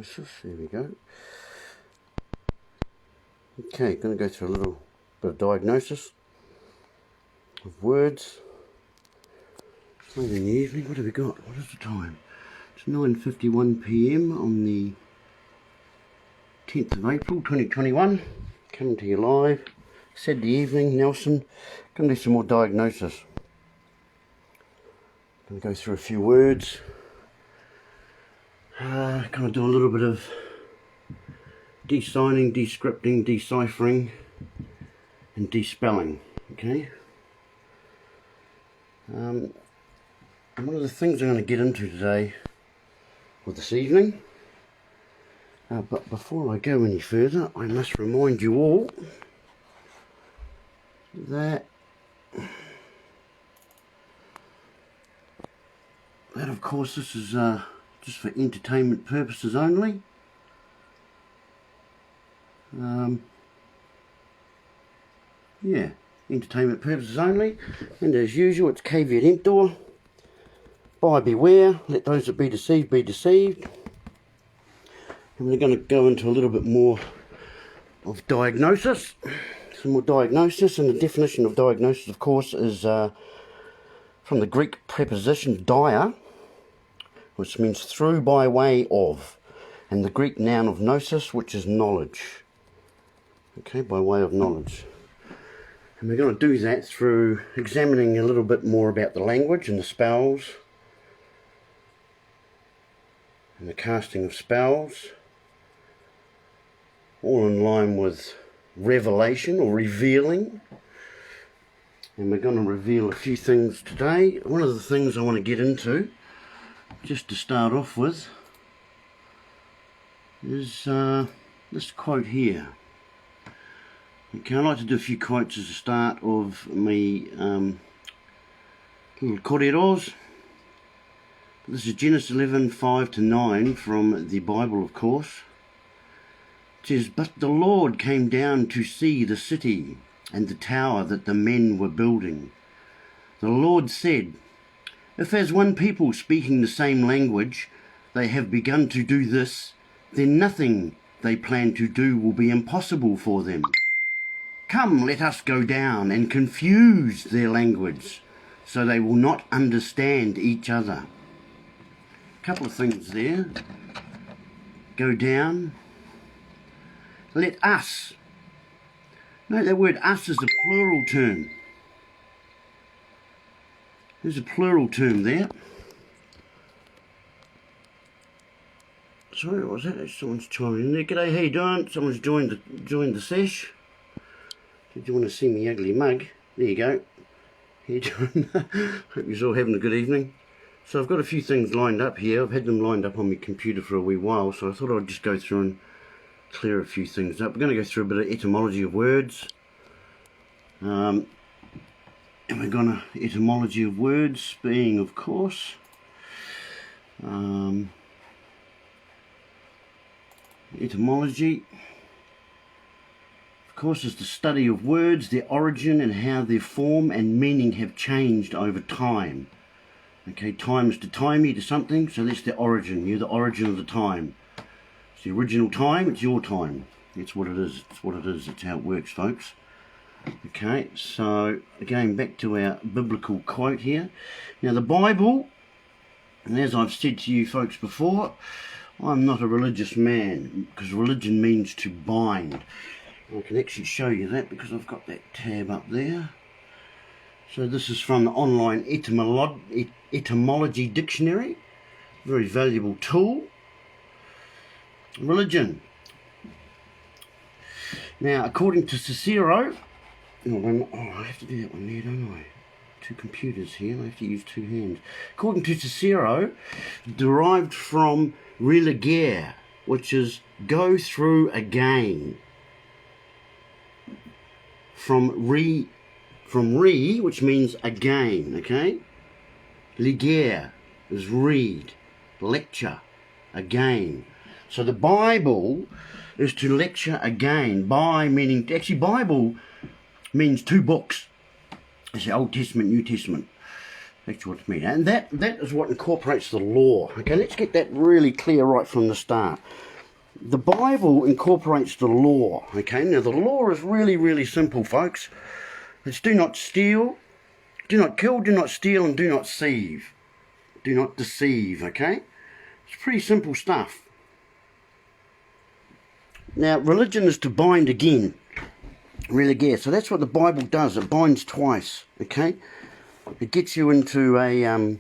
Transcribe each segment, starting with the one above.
diagnosis. There we go. Okay, going to go through a little bit of diagnosis of words. It's late in the evening. What have we got? What is the time? It's 9:51 PM on the 10th of April 2021. Coming to you live. Saturday evening, Nelson. Going to do some more diagnosis. Going to go through a few words. Kind of do a little bit of de-signing, de-scripting, deciphering and de-spelling. Okay. And one of the things I'm going to get into today or this evening, but before I go any further, I must remind you all that of course this is just for entertainment purposes only. Yeah, entertainment purposes only, and as usual it's caveat emptor, buyer beware, let those that be deceived be deceived. And we're going to go into a little bit more of diagnosis, some more diagnosis, and the definition of diagnosis of course is from the Greek preposition dia, which means through, by way of, and the Greek noun of gnosis, which is knowledge. Okay, by way of knowledge. And we're going to do that through examining a little bit more about the language and the spells, and the casting of spells, all in line with revelation or revealing. And we're going to reveal a few things today. One of the things I want to get into, just to start off with, is this quote here. Okay, I like to do a few quotes as a start of my little koreros. This is Genesis 11:5-9 from the Bible, of course. It says, "But the Lord came down to see the city and the tower that the men were building. The Lord said, if as one people speaking the same language they have begun to do this, then nothing they plan to do will be impossible for them. Come, let us go down and confuse their language, so they will not understand each other." A couple of things there. Go down. Let us. Note that word us is a plural term. There's a plural term there. Sorry, what was that? Someone's chiming in there. G'day, how you doing? Someone's joined the sesh. Did you want to see me ugly mug? There you go. How you doing? Hope you're all having a good evening. So I've got a few things lined up here. I've had them lined up on my computer for a wee while, so I thought I'd just go through and clear a few things up. We're going to go through a bit of etymology of words. And we're going to etymology of words being, of course, etymology, of course, is the study of words, their origin and how their form and meaning have changed over time. Okay, time is to timey to something, so that's the origin. You're the origin of the time. It's the original time, it's your time. That's what it is. It's what it is. That's how it works, folks. Okay, so again back to our biblical quote here. Now the Bible, and as I've said to you folks before, I'm not a religious man, because religion means to bind. I can actually show you that because I've got that tab up there. So this is from the online etymology dictionary, very valuable tool. Religion. Now according to Cicero, I have to do that one there, don't I? Two computers here, I have to use two hands. According to Cicero, derived from religere, which is go through again. From re, which means again, okay? Legere is read, lecture, again. So the Bible is to lecture again. By meaning, actually Bible means two books. It's the Old Testament, New Testament. That's what it means. And that is what incorporates the law. Okay, let's get that really clear right from the start. the Bible incorporates the law. Okay, now the law is really, really simple, folks. It's do not steal, do not kill, do not steal, and do not deceive. Do not deceive, okay? It's pretty simple stuff. Now, religion is to bind again. Really, yeah. So that's what the Bible does. It binds twice, okay? It gets you into a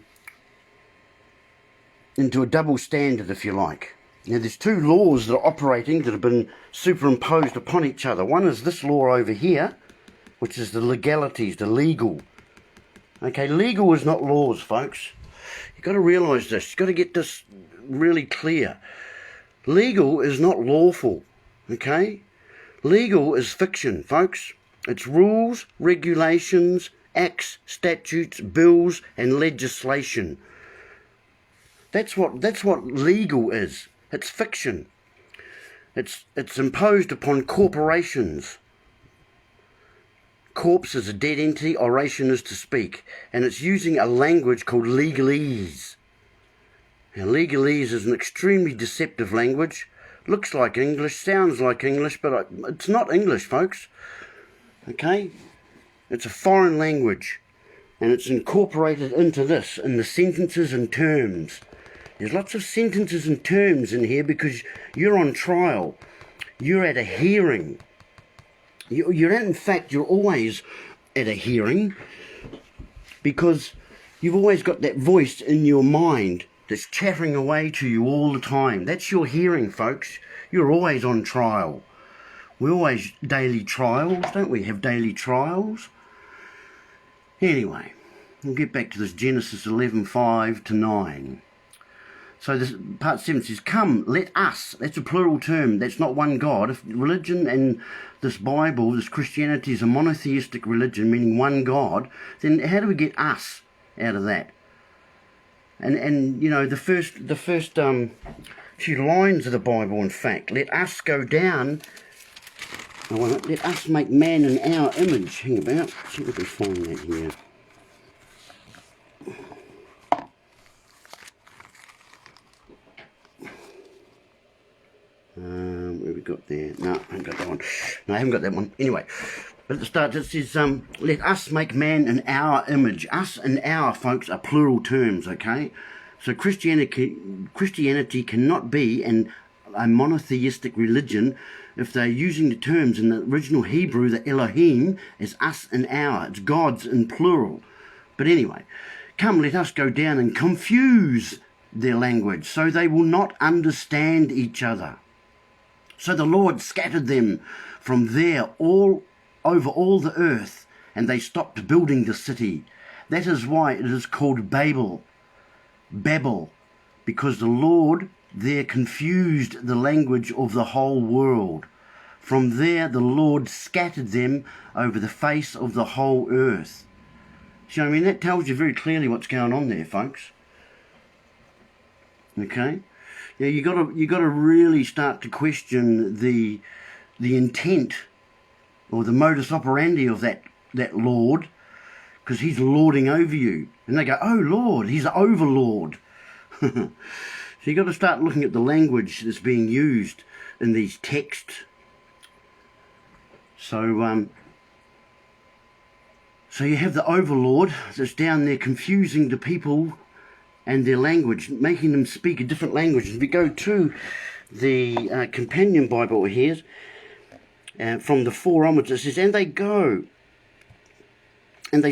double standard, if you like. Now, there's two laws that are operating that have been superimposed upon each other. One is this law over here, which is the legalities, the legal. Okay, legal is not laws, folks. You've got to realise this. You've got to get this really clear. Legal is not lawful, okay? Legal is fiction, folks. It's rules, regulations, acts, statutes, bills, and legislation. That's what legal is. It's fiction. It's imposed upon corporations. Corpse is a dead entity, oration is to speak, and it's using a language called legalese. Now, legalese is an extremely deceptive language. Looks like English, sounds like English, but it's not English, folks. Okay? It's a foreign language, and it's incorporated into this, in the sentences and terms. There's lots of sentences and terms in here because you're on trial. You're at a hearing. In fact, you're always at a hearing because you've always got that voice in your mind that's chattering away to you all the time. That's your hearing, folks. You're always on trial. We always daily trials, don't we? Have daily trials. Anyway, we'll get back to this Genesis 11:5-9. So this part 7 says, come, let us. That's a plural term. That's not one God. If religion and this Bible, this Christianity is a monotheistic religion, meaning one God, then how do we get us out of that? And you know, the first few lines of the Bible, in fact, let us go down. Let us make man in our image. Hang about. See if we can find that here. Where we got there? No, I haven't got that one. No, I haven't got that one. Anyway, but at the start it says, let us make man in our image. Us and our, folks, are plural terms, okay? So Christianity cannot be a monotheistic religion if they're using the terms in the original Hebrew, the Elohim, as us and our. It's gods in plural. But anyway, come, let us go down and confuse their language so they will not understand each other. So the Lord scattered them from there all over all the earth, and they stopped building the city. That is why it is called Babel, because the Lord there confused the language of the whole world. From there the Lord scattered them over the face of the whole earth. So, I mean, that tells you very clearly what's going on there, folks. Okay? Yeah, you got to really start to question the intent or the modus operandi of that Lord, because he's lording over you. And they go, oh Lord, he's an overlord. So you got to start looking at the language that's being used in these texts. So you have the overlord that's down there confusing the people and their language, making them speak a different language. If we go to the companion Bible here, from the 4 onwards, it says, and they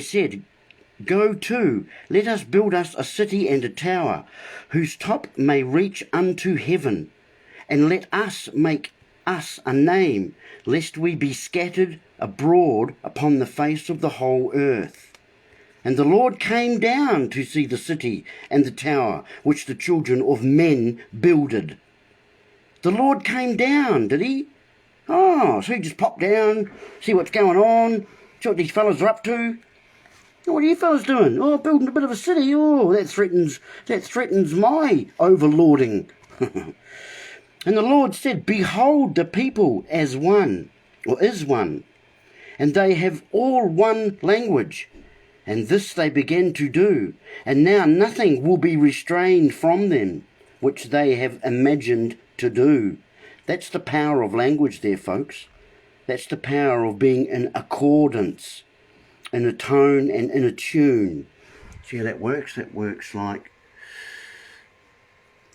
said, go to, let us build us a city and a tower, whose top may reach unto heaven, and let us make us a name, lest we be scattered abroad upon the face of the whole earth. And the Lord came down to see the city and the tower, which the children of men builded. The Lord came down, did he? Oh, so he just popped down, see what's going on, see what these fellas are up to. Oh, what are you fellas doing? Oh, building a bit of a city. Oh, that threatens my overlording. And the Lord said, behold, the people as one, or is one, and they have all one language. And this they began to do, and now nothing will be restrained from them, which they have imagined to do. That's the power of language there, folks. That's the power of being in accordance, in a tone and in a tune. See how that works? That works like,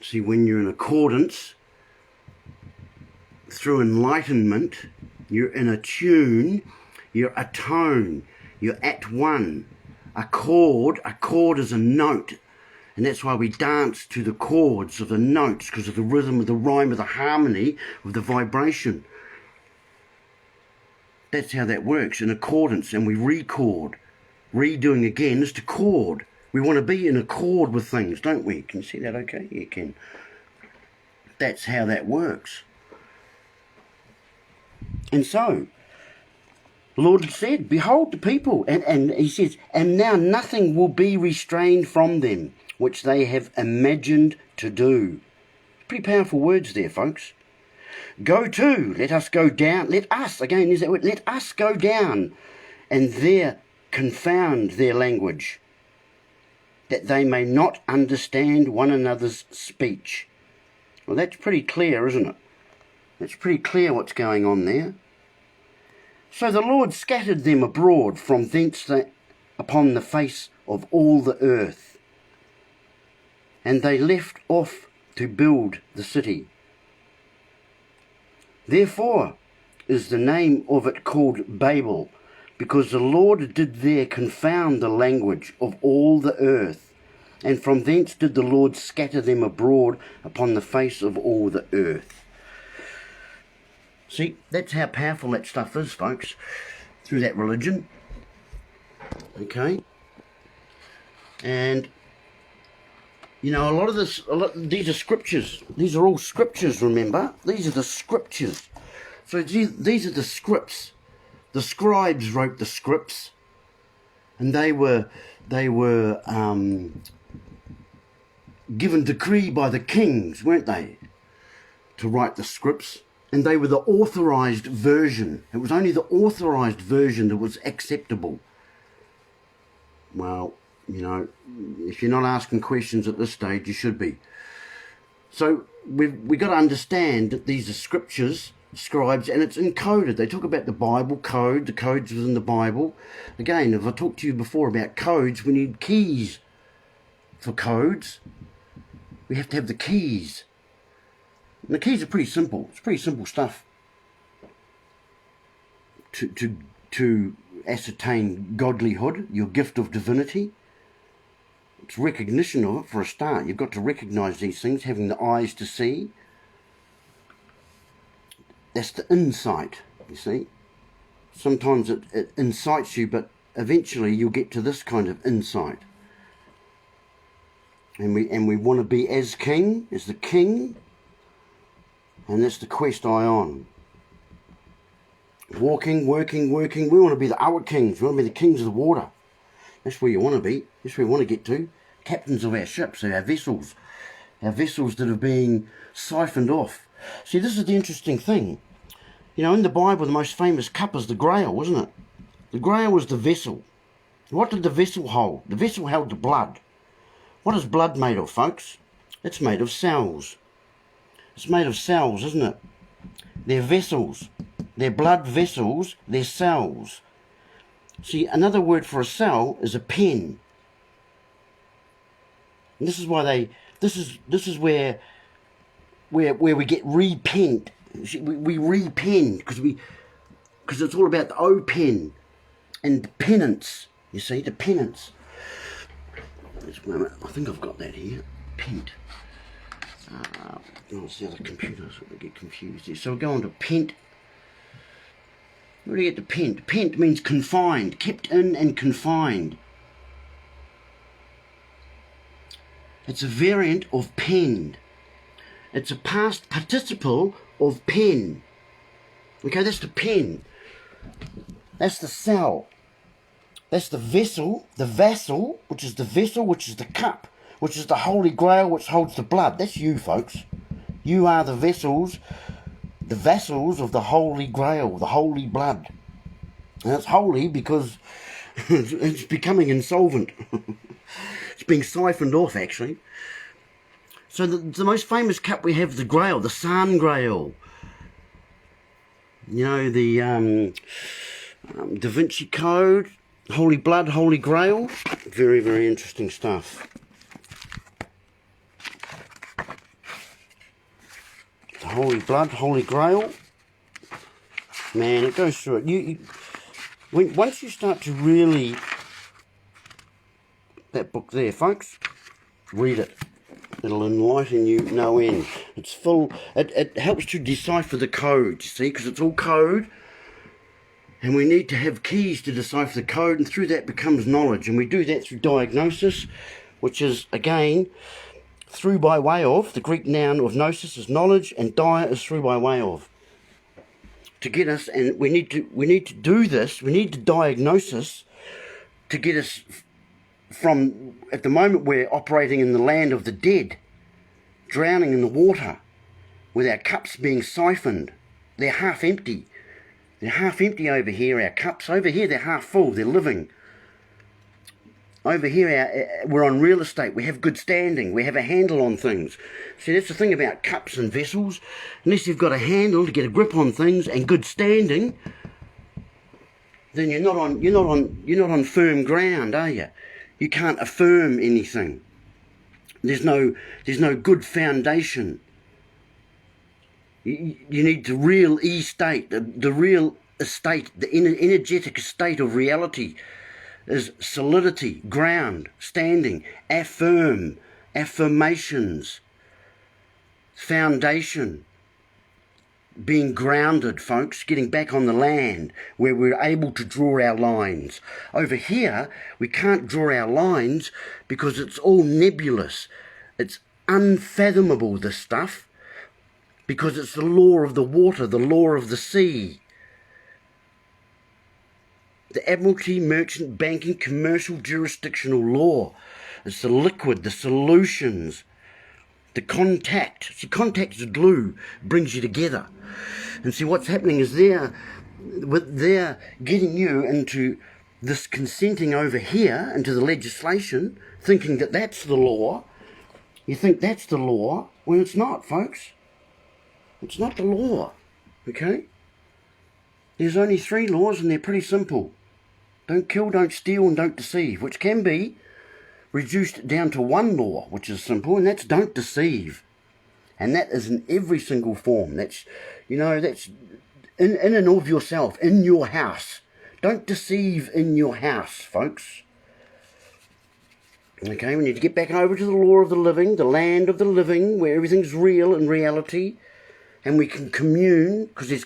see, when you're in accordance, through enlightenment, you're in a tune, you're a tone, you're at one. A chord is a note, and that's why we dance to the chords of the notes, because of the rhythm, of the rhyme, of the harmony, of the vibration. That's how that works, in accordance, and we record. Redoing again is to chord. We want to be in accord with things, don't we? Can you see that okay? You can. That's how that works. And so, the Lord said, behold the people, and he says, and now nothing will be restrained from them, which they have imagined to do. Pretty powerful words there, folks. Go to, let us go down, let us, again, is that word, let us go down, and there confound their language, that they may not understand one another's speech. Well, that's pretty clear, isn't it? It's pretty clear what's going on there. So the Lord scattered them abroad from thence upon the face of all the earth, and they left off to build the city. Therefore is the name of it called Babel, because the Lord did there confound the language of all the earth, and from thence did the Lord scatter them abroad upon the face of all the earth. See, that's how powerful that stuff is, folks, through that religion. Okay? And, you know, these are scriptures. These are all scriptures, remember? These are the scriptures. So these are the scripts. The scribes wrote the scripts, and they were given decree by the kings, weren't they, to write the scripts? And they were the authorized version. It was only the authorized version that was acceptable. Well, you know, if you're not asking questions at this stage, you should be. So we've got to understand that these are scriptures, scribes, and it's encoded. They talk about the Bible code, the codes within the Bible. Again, if I talked to you before about codes, we need keys for codes. We have to have the keys. And the keys are pretty simple. It's pretty simple stuff to ascertain godlyhood, your gift of divinity. It's recognition of it for a start. You've got to recognize these things, having the eyes to see. That's the insight, you see. Sometimes it incites you, but eventually you'll get to this kind of insight. And we want to be as king, as the king. And that's the quest eye on. Walking, working. We want to be the our kings. We want to be the kings of the water. That's where you want to be. That's where we want to get to. Captains of our ships, our vessels. Our vessels that are being siphoned off. See, this is the interesting thing. You know, in the Bible, the most famous cup is the Grail, wasn't it? The Grail was the vessel. What did the vessel hold? The vessel held the blood. What is blood made of, folks? It's made of cells. It's made of cells, isn't it? They're vessels. They're blood vessels. They're cells. See, another word for a cell is a pen. And this is why this is where we get repent. We repen because it's all about the O pen and penance. You see, the penance. Just a moment. I think I've got that here. Pent. It's the other computer, so I get confused here. So we'll go on to pent. Where do you get to pent? Pent means confined, kept in and confined. It's a variant of penned. It's a past participle of pen. Okay, that's the pen. That's the cell. That's the vessel, which is the vessel, which is the cup, which is the Holy Grail, which holds the blood. That's you, folks. You are the vessels of the Holy Grail, the holy blood. And it's holy because it's becoming insolvent. It's being siphoned off, actually. So the most famous cup we have, the Grail, the San Grail. You know, the Da Vinci Code, Holy Blood, Holy Grail. Very, very interesting stuff. The Holy Blood, Holy Grail. Man, it goes through it. Once you start to really... That book there, folks, read it. It'll enlighten you no end. It's full... It helps to decipher the code, you see, because it's all code. And we need to have keys to decipher the code, and through that becomes knowledge. And we do that through diagnosis, which is, again, through by way of. The Greek noun of gnosis is knowledge, and dia is through by way of. To get us, and we need to do this, we need to diagnosis to get us from, at the moment we're operating in the land of the dead, drowning in the water, with our cups being siphoned. They're half empty. They're half empty over here, our cups. Over here they're half full, they're living. Over here we're on real estate, we have good standing, we have a handle on things. See, that's the thing about cups and vessels. Unless you've got a handle to get a grip on things and good standing, then you're not on firm ground, are you? You can't affirm anything. There's no good foundation. You need the real estate, the real estate, the energetic state of reality is solidity, ground, standing, affirmations, foundation, being grounded, folks, getting back on the land where we're able to draw our lines. Over here, we can't draw our lines because it's all nebulous. It's unfathomable, this stuff, because it's the law of the water, the law of the sea. The Admiralty, Merchant, Banking, Commercial, Jurisdictional Law. It's the liquid, the solutions, the contact. See, contact is glue, brings you together. And see, what's happening is they're getting you into this consenting over here, into the legislation, thinking that that's the law. You think that's the law, when it's not, folks. It's not the law, okay? There's only 3 laws, and they're pretty simple. Don't kill, don't steal, and don't deceive, which can be reduced down to 1 law, which is simple, and that's don't deceive. And that is in every single form. That's, you know, that's in and of yourself, in your house. Don't deceive in your house, folks. Okay, we need to get back over to the law of the living, the land of the living, where everything's real in reality, and we can commune, because there's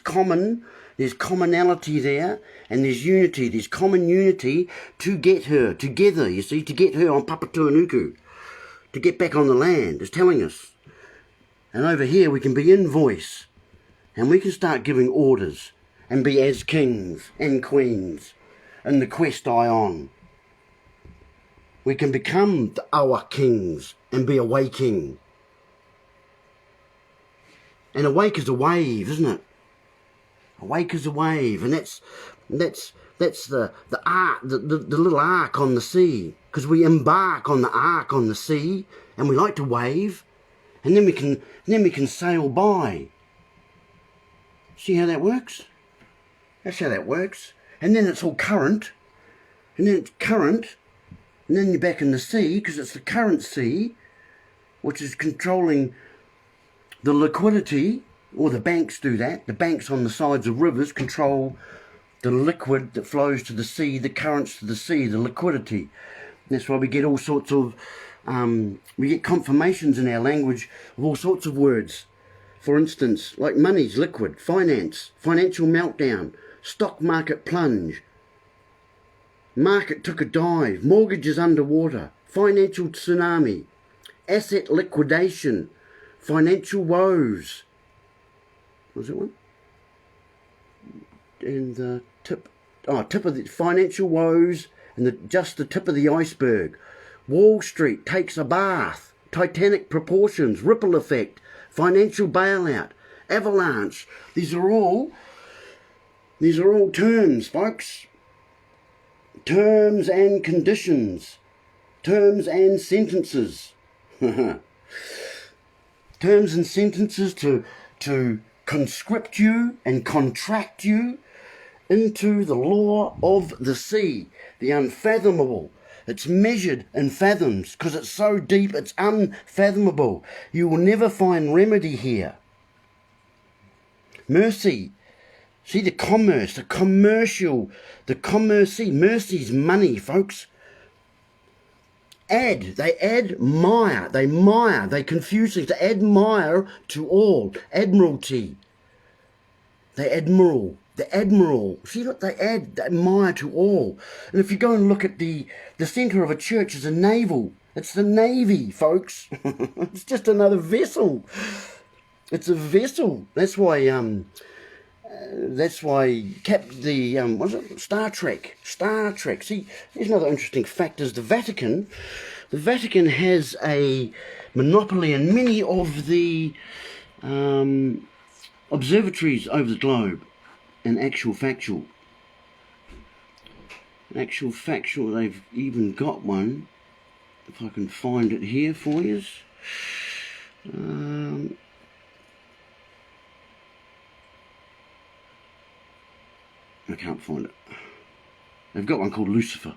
commonality there, and there's unity, there's common unity to get her together, you see, to get her on Papatuanuku, to get back on the land, is telling us. And over here we can be in voice, and we can start giving orders, and be as kings and queens in the quest I on. We can become our kings and be a way king. And a wake is a wave, isn't it? A wake is a wave, and that's the ark, the little ark on the sea, because we embark on the ark on the sea, and we like to wave, and then we can sail by. See how that works? That's how that works. And then it's all current, and then it's current, and then you're back in the sea, because it's the current sea, which is controlling the liquidity, or the banks do that. The banks on the sides of rivers control the liquid that flows to the sea, the currents to the sea, the liquidity. That's why we get all sorts of, we get confirmations in our language of all sorts of words. For instance, like money's liquid, finance, financial meltdown, stock market plunge, market took a dive, mortgages underwater, financial tsunami, asset liquidation, financial woes. What was that one? And the tip of the financial woes, and just the tip of the iceberg. Wall Street takes a bath, Titanic proportions, ripple effect, financial bailout, avalanche. These are all terms, folks. Terms and conditions. Terms and sentences. Terms and sentences to conscript you and contract you into the law of the sea, the unfathomable. It's measured in fathoms because it's so deep, it's unfathomable. You will never find remedy here. Mercy. See the commerce, the commercial, the commerce. Mercy's money, folks. They admire, they confuse things. They admire to all. Admiralty. The admiral. See, look, they admire to all. And if you go and look at the centre of a church is a naval. It's the navy, folks. It's just another vessel. It's a vessel. That's why was it Star Trek? See, here's another interesting fact: is the Vatican has a monopoly in many of the observatories over the globe. And actual factual, they've even got one. If I can find it here for you. I can't find it. They've got one called Lucifer.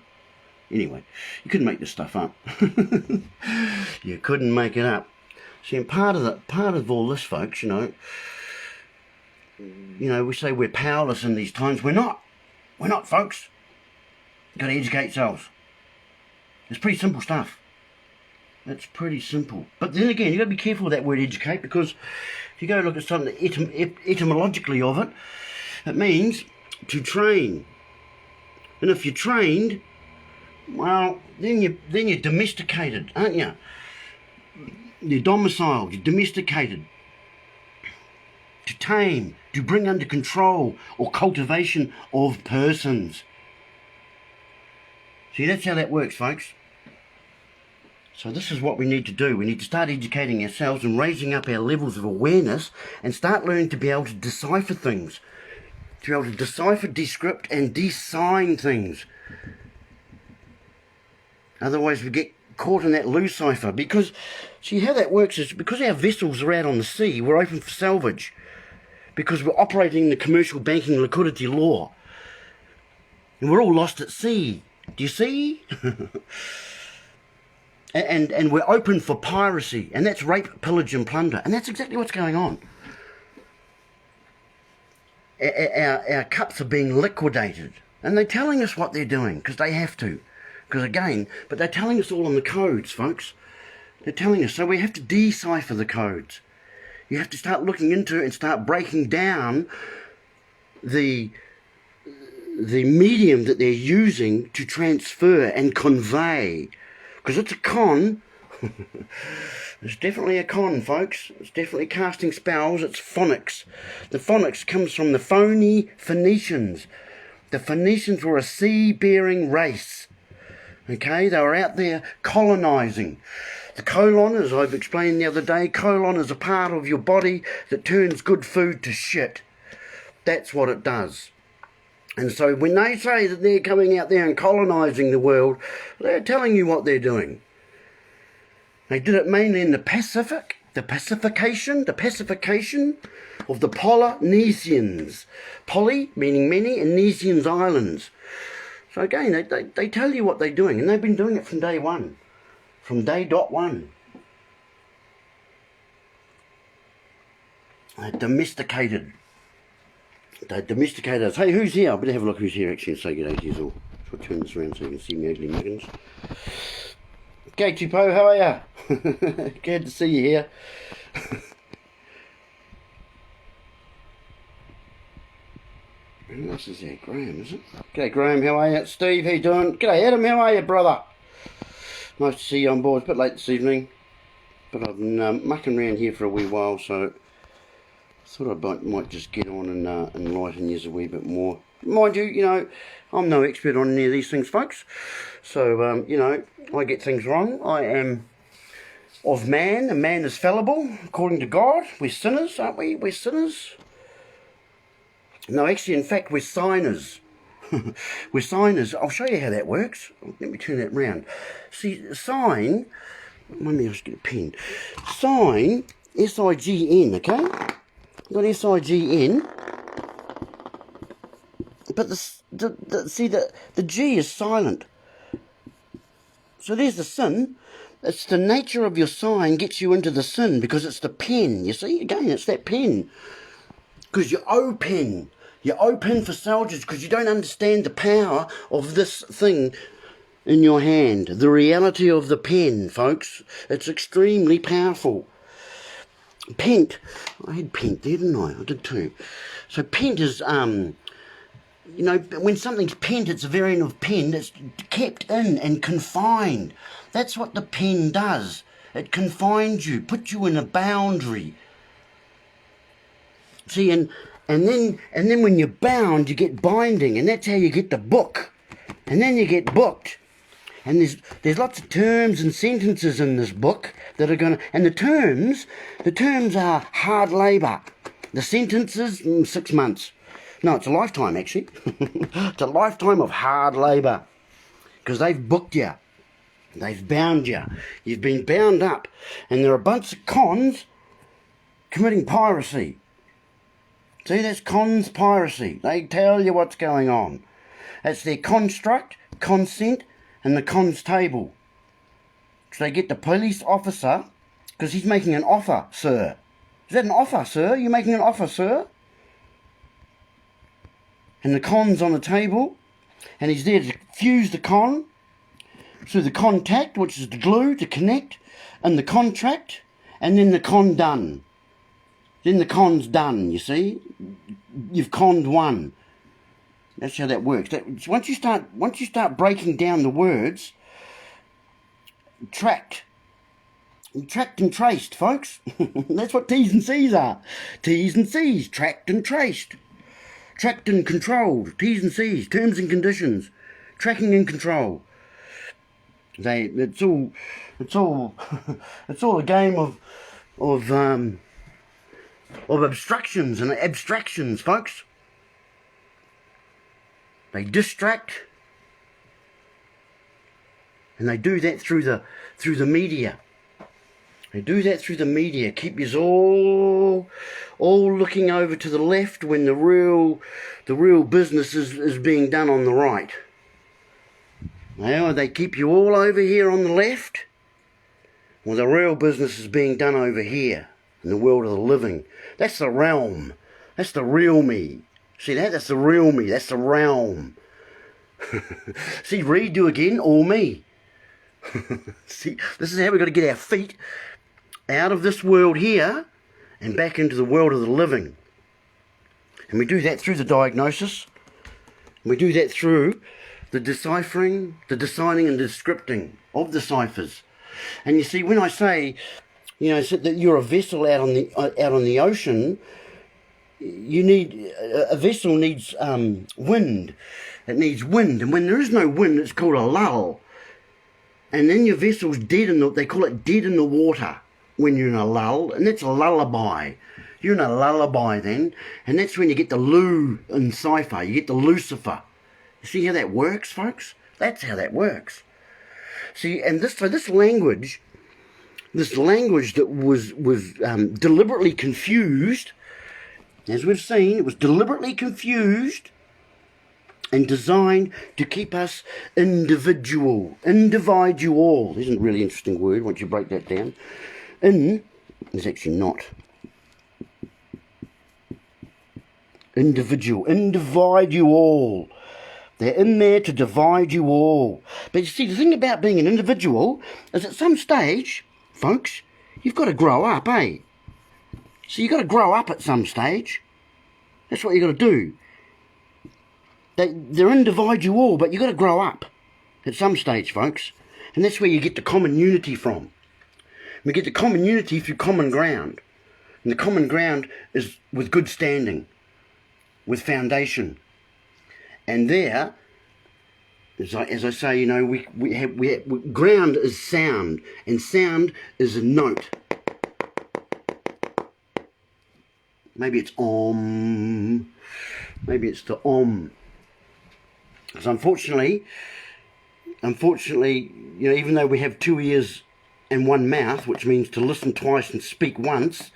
Anyway, you couldn't make this stuff up. You couldn't make it up. See, and part of all this, folks, you know, we say we're powerless in these times. We're not. We're not, folks. You've got to educate yourselves. It's pretty simple stuff. It's pretty simple. But then again, you've got to be careful with that word educate, because if you go look at something etymologically of it, it means to train. And if you're trained, well, then you're domesticated, aren't you? You're domiciled, you're domesticated. To tame, to bring under control or cultivation of persons. See, that's how that works, folks. So this is what we need to do. We need to start educating ourselves and raising up our levels of awareness and start learning to be able to decipher things. To be able to decipher, descript and design things. Otherwise we get caught in that Lucifer. Because, see, how that works is because our vessels are out on the sea, we're open for salvage. Because we're operating the commercial banking liquidity law. And we're all lost at sea. Do you see? and we're open for piracy. And that's rape, pillage and plunder. And that's exactly what's going on. Our cups are being liquidated. And they're telling us what they're doing. Because they have to. Because again, but they're telling us all on the codes, folks. They're telling us. So we have to decipher the codes. You have to start looking into and start breaking down the medium that they're using to transfer and convey. Because it's a con. It's definitely a con, folks. It's definitely casting spells. It's phonics. The phonics comes from the phony Phoenicians. The Phoenicians were a sea-bearing race. Okay, they were out there colonizing. The colon, as I've explained the other day, colon is a part of your body that turns good food to shit. That's what it does. And so when they say that they're coming out there and colonizing the world, they're telling you what they're doing. They did it mainly in the Pacific, the pacification of the Polynesians. Poly, meaning many, and Nesians islands. So again, they tell you what they're doing, and they've been doing it from day one. From day .1. They're domesticated. They're domesticated us. Hey, who's here? I better have a look who's here actually and say good day to you all. I'll turn this around so you can see me ugly muggins. Okay, Chipo, how are ya? Glad to see you here. Who else is there? Graham, is it? G'day, Graham, how are you? Steve, how you doing? G'day, Adam, how are you, brother? Nice to see you on board. It's a bit late this evening, but I've been mucking around here for a wee while, so I thought I might just get on and enlighten you a wee bit more. Mind you, you know, I'm no expert on any of these things, folks. So, you know, I get things wrong. I am of man, and man is fallible, according to God. We're sinners, aren't we? We're sinners. No, actually, in fact, we're signers. We're signers. I'll show you how that works. Let me turn that round. See, sign, let me just get a pen. Sign, S-I-G-N, okay? You've got S-I-G-N. But the G is silent. So there's the sin. It's the nature of your sign gets you into the sin because it's the pen. You see, again, it's that pen. Because you're open. You're open for soldiers because you don't understand the power of this thing in your hand. The reality of the pen, folks. It's extremely powerful. Pent. I had pent there, didn't I? I did too. So pent is, you know, when something's pent, it's a variant of pen. It's kept in and confined. That's what the pen does. It confines you, puts you in a boundary. See, and then when you're bound, you get binding, and that's how you get the book. And then you get booked. And there's lots of terms and sentences in this book that are going to... And the terms are hard labour. The sentences, 6 months. No, it's a lifetime, actually. It's a lifetime of hard labour. Because they've booked you. They've bound you. You've been bound up. And there are a bunch of cons committing piracy. See, that's conspiracy. They tell you what's going on. That's their construct, consent, and the cons table. So they get the police officer, because he's making an offer, sir. Is that an offer, sir? You're making an offer, sir? And the con's on the table, and he's there to fuse the con through the contact, which is the glue to connect, and the contract, and then the con done. Then the con's done, you see. You've conned one. That's how that works. Once you start breaking down the words, tracked and traced, folks. That's what T's and C's are. T's and C's, tracked and traced. Tracked and controlled, T's and C's, terms and conditions, tracking and control. It's all a game of obstructions and abstractions, folks. They distract, and they do that through the media. They do that through the media. Keep you all looking over to the left when the real business is being done on the right. Now they keep you all over here on the left, well, the real business is being done over here in the world of the living. That's the realm. That's the real me. See that? That's the real me. That's the realm. See, redo again, all me. See, this is how we've got to get our feet out of this world here and back into the world of the living. And we do that through the diagnosis. We do that through the deciphering, the designing and the scripting of the ciphers. And you see, when I say, you know, so that you're a vessel out on the ocean, a vessel needs wind. It needs wind, and when there is no wind, it's called a lull. And then your vessel's dead they call it dead in the water when you're in a lull, and that's a lullaby. You're in a lullaby then, and that's when you get the Lu in cipher. You get the Lucifer. You see how that works, folks? That's how that works. See, and this language that was deliberately confused, as we've seen, it was deliberately confused and designed to keep us individual. Individe you all. Isn't a really interesting word once you break that down. In is actually not. Individual. Individe you all. They're in there to divide you all. But you see, the thing about being an individual is at some stage, folks, you've got to grow up, eh? So you've got to grow up at some stage. That's what you've got to do. They're in divide you all, but you've got to grow up at some stage, folks. And that's where you get the common unity from. We get the common unity through common ground. And the common ground is with good standing, with foundation. And there, as I say, you know, we have ground is sound, and sound is a note. Maybe it's om. Maybe it's the om. Because unfortunately, you know, even though we have 2 ears and 1 mouth, which means to listen twice and speak once,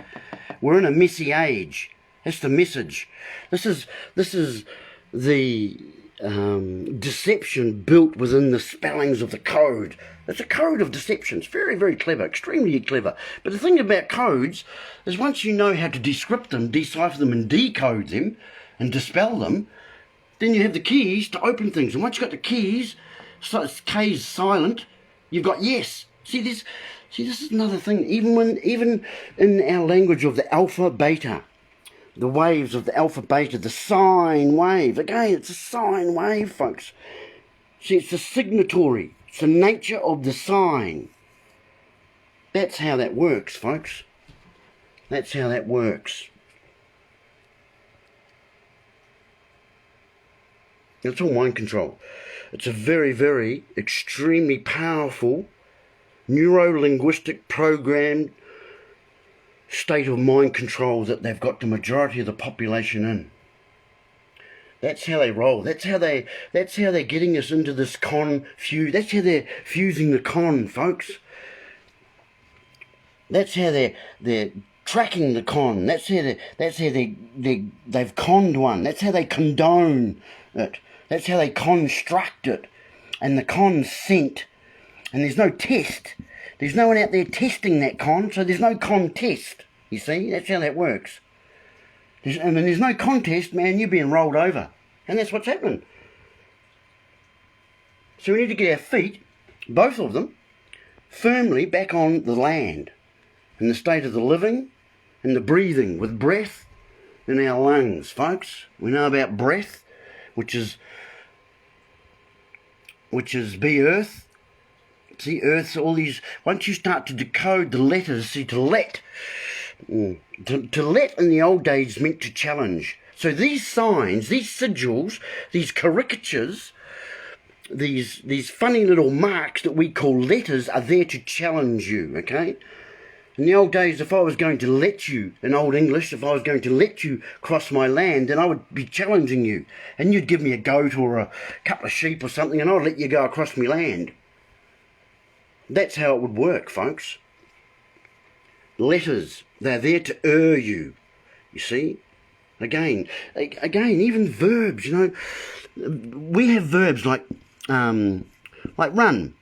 we're in a messy age. That's the message. This is the deception built within the spellings of the code. It's a code of deception. It's very, very clever, extremely clever. But the thing about codes is once you know how to decrypt them, decipher them and decode them and dispel them, then you have the keys to open things. And once you've got the keys, so it's K's silent, you've got yes. See, this is another thing. Even in our language of the alpha, beta, the waves of the alpha, beta, the sine wave. Again, it's a sine wave, folks. See, it's the signatory. It's the nature of the sign. That's how that works, folks. That's how that works. It's all mind control. It's a very, very, extremely powerful neuro-linguistic programmed state of mind control that they've got the majority of the population in. That's how they roll. That's how they're getting us into this that's how they're fusing the con, folks. That's how they're tracking the con. That's how they've conned one. That's how they condone it. That's how they construct it. And the con's sent. And there's no test. There's no one out there testing that con, so there's no contest. You see, that's how that works. And when there's no contest, man, you're being rolled over. And that's what's happening. So we need to get our feet, both of them, firmly back on the land. In the state of the living and the breathing, with breath in our lungs, folks. We know about breath, which is be earth. See, earth's all these, once you start to decode the letters, see, to let in the old days meant to challenge. So these signs, these sigils, these caricatures, these funny little marks that we call letters are there to challenge you, okay? In the old days, if I was going to let you, in Old English, if I was going to let you cross my land, then I would be challenging you. And you'd give me a goat or a couple of sheep or something, and I'd let you go across my land. That's how it would work, folks. Letters, they're there to you see. Again, even verbs, you know. We have verbs like run,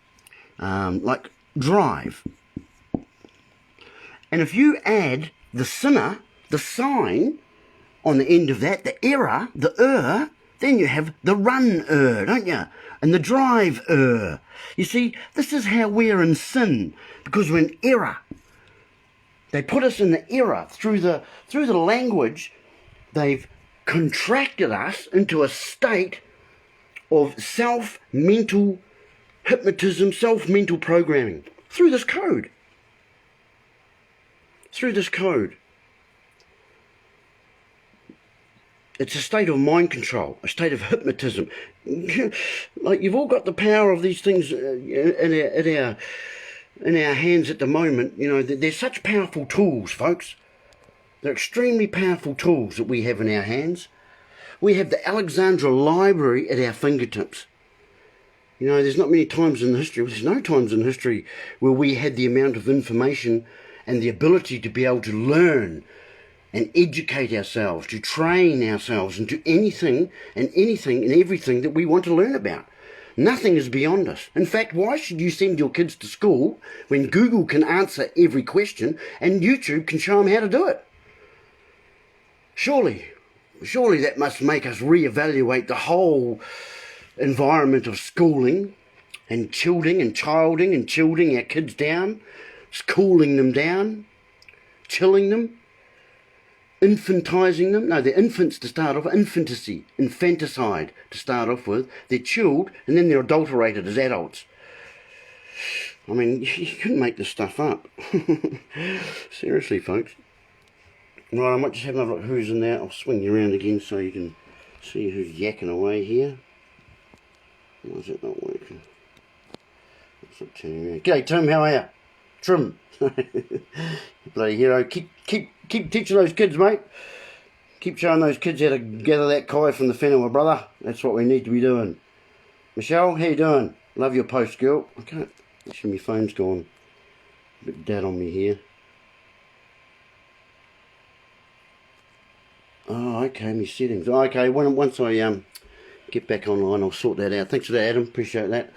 like drive. And if you add the sinner, the sign, on the end of that, the error, the then you have the run don't you? And the drive You see, this is how we're in sin, because we're in error. They put us in the error through the language. They've contracted us into a state of self-mental hypnotism, self-mental programming through this code. Through this code. It's a state of mind control, a state of hypnotism. Like, you've all got the power of these things in our hands at the moment. You know, they're such powerful tools, folks. They're extremely powerful tools that we have in our hands. We have the Alexandra Library at our fingertips. You know, there's not many times in history, there's no times in history where we had the amount of information and the ability to be able to learn and educate ourselves, to train ourselves into anything and everything that we want to learn about. Nothing is beyond us. In fact, why should you send your kids to school when Google can answer every question and YouTube can show them how to do it? Surely that must make us reevaluate the whole environment of schooling and childing our kids down, schooling them down, chilling them, infantizing them. No, they're infants to start off, infanticide to start off with. They're chilled and then they're adulterated as adults. I mean, you couldn't make this stuff up. Seriously, folks. Right, I might just have another look who's in there. I'll swing you around again so you can see who's yakking away here. Why is it not working? What's up, turning around? G'day, Tim, how are you? Trim. Bloody hero. Keep teaching those kids, mate. Keep showing those kids how to gather that kai from the whenua, brother. That's what we need to be doing. Michelle, how you doing? Love your post, girl. I can't. Actually, my phone's gone a bit dead on me here. okay, my settings. Okay, once I get back online, I'll sort that out. Thanks for that, Adam. Appreciate that.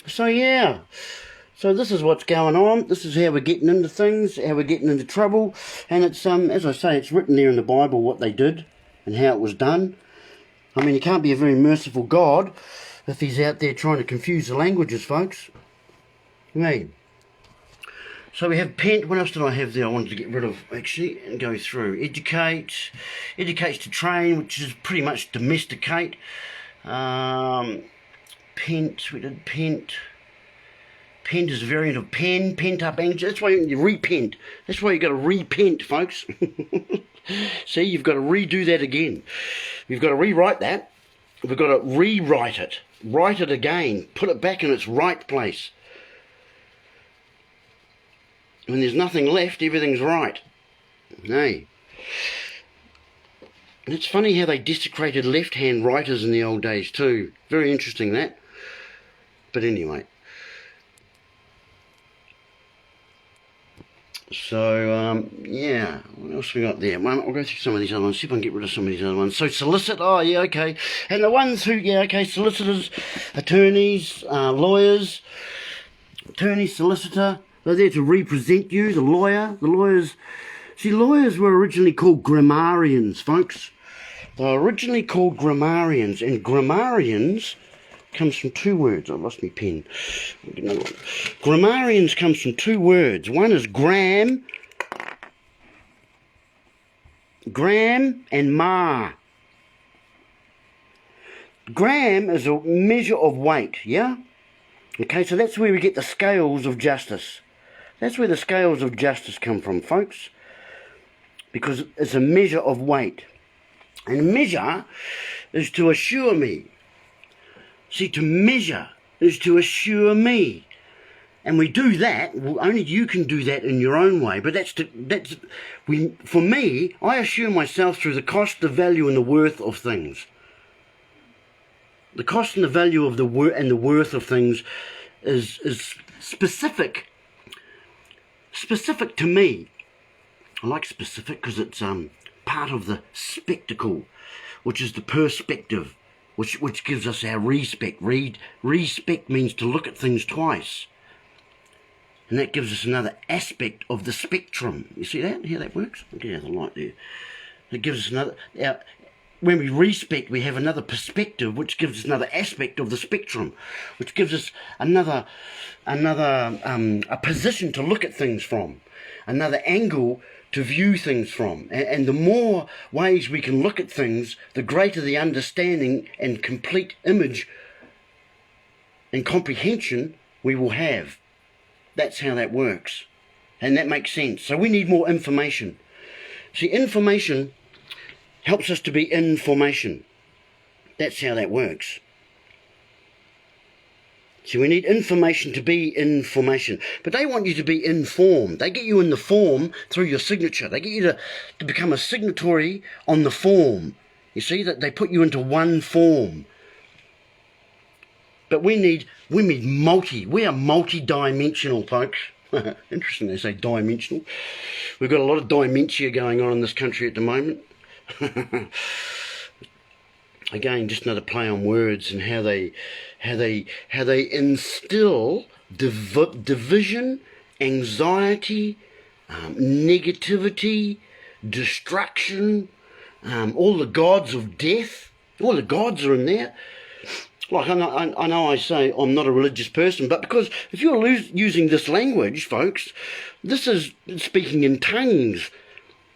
So yeah. So this is what's going on. This is how we're getting into things, how we're getting into trouble. And it's, as I say, it's written there in the Bible what they did and how it was done. I mean, he can't be a very merciful God if he's out there trying to confuse the languages, folks. Hey. So we have pent. What else did I have there I wanted to get rid of, actually, and go through? Educate. Educates to train, which is pretty much domesticate. Pent. We did pent. Pent is a variant of pen, pent up anger. That's why you repent. That's why you've got to repent, folks. See, you've got to redo that again. You've got to rewrite that. We've got to rewrite it. Write it again. Put it back in its right place. When there's nothing left, everything's right. Hey. And it's funny how they desecrated left-hand writers in the old days too. Very interesting, that. But anyway. So, yeah, what else we got there? Well, I'll go through some of these other ones, see if I can get rid of some of these other ones. So, solicit, oh, yeah, okay. And the ones who, yeah, okay, solicitors, attorneys, lawyers, attorney, solicitor, they're there to represent you, the lawyer. The lawyers, see, lawyers were originally called grammarians, folks. They were originally called grammarians, and grammarians comes from two words. I lost my pen. I'll get another one. Grammarians comes from two words. One is gram and ma. Gram is a measure of weight, yeah? Okay, so that's where we get the scales of justice. That's where the scales of justice come from, folks. Because it's a measure of weight. And measure is to assure me. See, to measure is to assure me. And we do that, well, only you can do that in your own way. But for me, I assure myself through the cost, the value and the worth of things. The cost and the value of the worth of things is specific to me. I like specific because it's part of the spectacle, which is the perspective. Which gives us our respect. Respect means to look at things twice. And that gives us another aspect of the spectrum. You see that? How that works? I'll get out the light there. It gives us another... when we respect, we have another perspective, which gives us another aspect of the spectrum, which gives us a position to look at things from, another angle to view things from. And the more ways we can look at things, the greater the understanding and complete image and comprehension we will have. That's how that works. And that makes sense. So we need more information. See, information helps us to be in formation. That's how that works. See, we need information to be in formation. But they want you to be informed. They get you in the form through your signature. They get you to become a signatory on the form. You see, that they put you into one form. But we are multi-dimensional, folks. Interesting they say dimensional. We've got a lot of dementia going on in this country at the moment. Again, just another play on words and how they instill division, anxiety, negativity, destruction, all the gods of death. All the gods are in there. Like I know I say I'm not a religious person, but because if you're using this language, folks, this is speaking in tongues.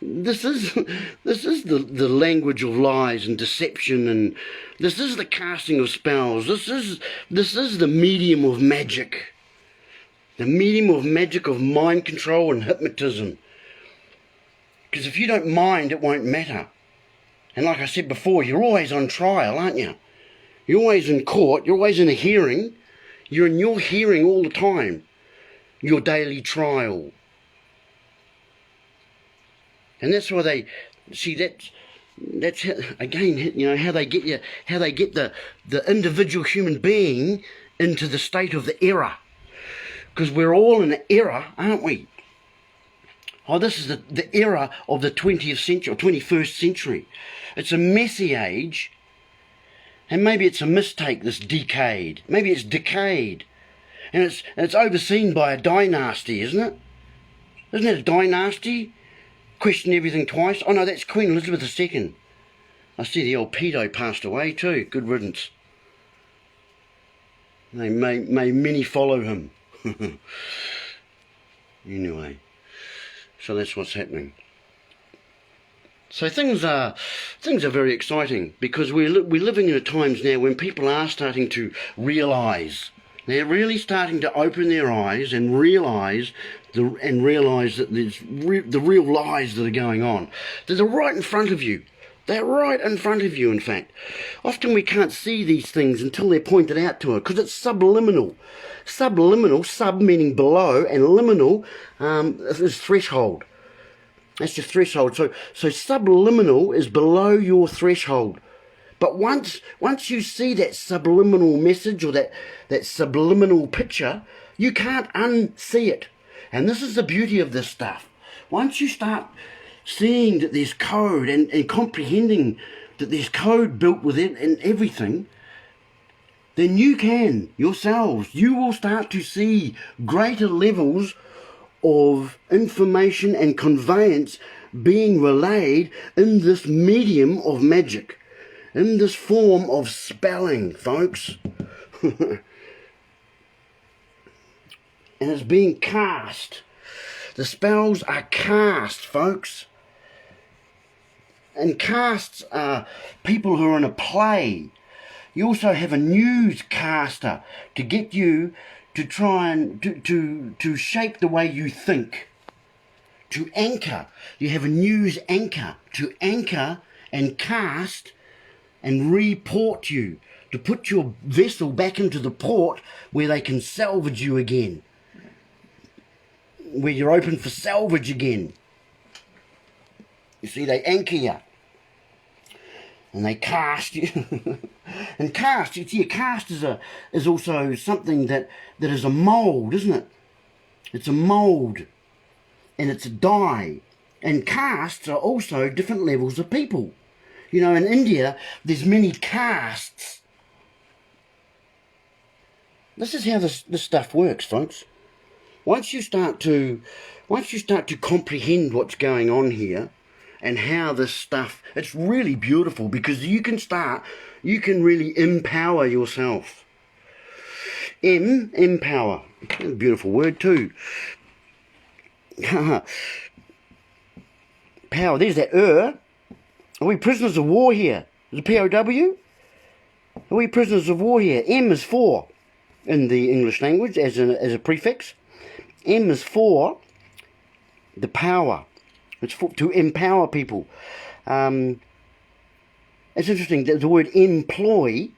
This is the language of lies and deception, and this is the casting of spells. This is the medium of magic. The medium of magic of mind control and hypnotism. Because if you don't mind, it won't matter. And like I said before, you're always on trial, aren't you? You're always in court, you're always in a hearing. You're in your hearing all the time. Your daily trial. And that's why they see that's how, again, you know, how they get the individual human being into the state of the error. Because we're all in an error, aren't we? Oh, this is the era of the 20th century, or 21st century. It's a messy age, and maybe it's a mistake, this decade. Maybe it's decayed, and it's overseen by a dynasty, isn't it? Isn't it a dynasty? Question everything twice. Oh no, that's Queen Elizabeth II. I see the old pedo passed away too. Good riddance. May many follow him. Anyway, so that's what's happening. So things are very exciting, because we're living in times now when people are starting to realise. They're really starting to open their eyes and realise that there's the real lies that are going on. They're right in front of you. They're right in front of you, in fact. Often we can't see these things until they're pointed out to us, because it's subliminal. Subliminal, sub meaning below, and liminal is threshold. That's your threshold. So subliminal is below your threshold. But once you see that subliminal message, or that subliminal picture, you can't unsee it. And this is the beauty of this stuff. Once you start seeing that there's code, and comprehending that there's code built within and everything, then you can, yourselves, you will start to see greater levels of information and conveyance being relayed in this medium of magic, in this form of spelling, folks. And it's being cast. The spells are cast, folks. And casts are people who are in a play. You also have a newscaster to get you to try and to shape the way you think. To anchor. You have a news anchor to anchor and cast and report you. To put your vessel back into the port where they can salvage you again. Where you're open for salvage again. You see, they anchor you. And they cast you. And cast, you see, a cast is also something that is a mould, isn't it? It's a mould. And it's a dye. And castes are also different levels of people. You know, in India, there's many castes. This is how this stuff works, folks. Once you start to comprehend what's going on here, and how this stuff, it's really beautiful, because you can really empower yourself. Empower. That's a beautiful word too. Power, there's that Are we prisoners of war here? Is it POW? Are we prisoners of war here? M is for in the English language as a prefix. M is for the power. It's to empower people. It's interesting that the word employ.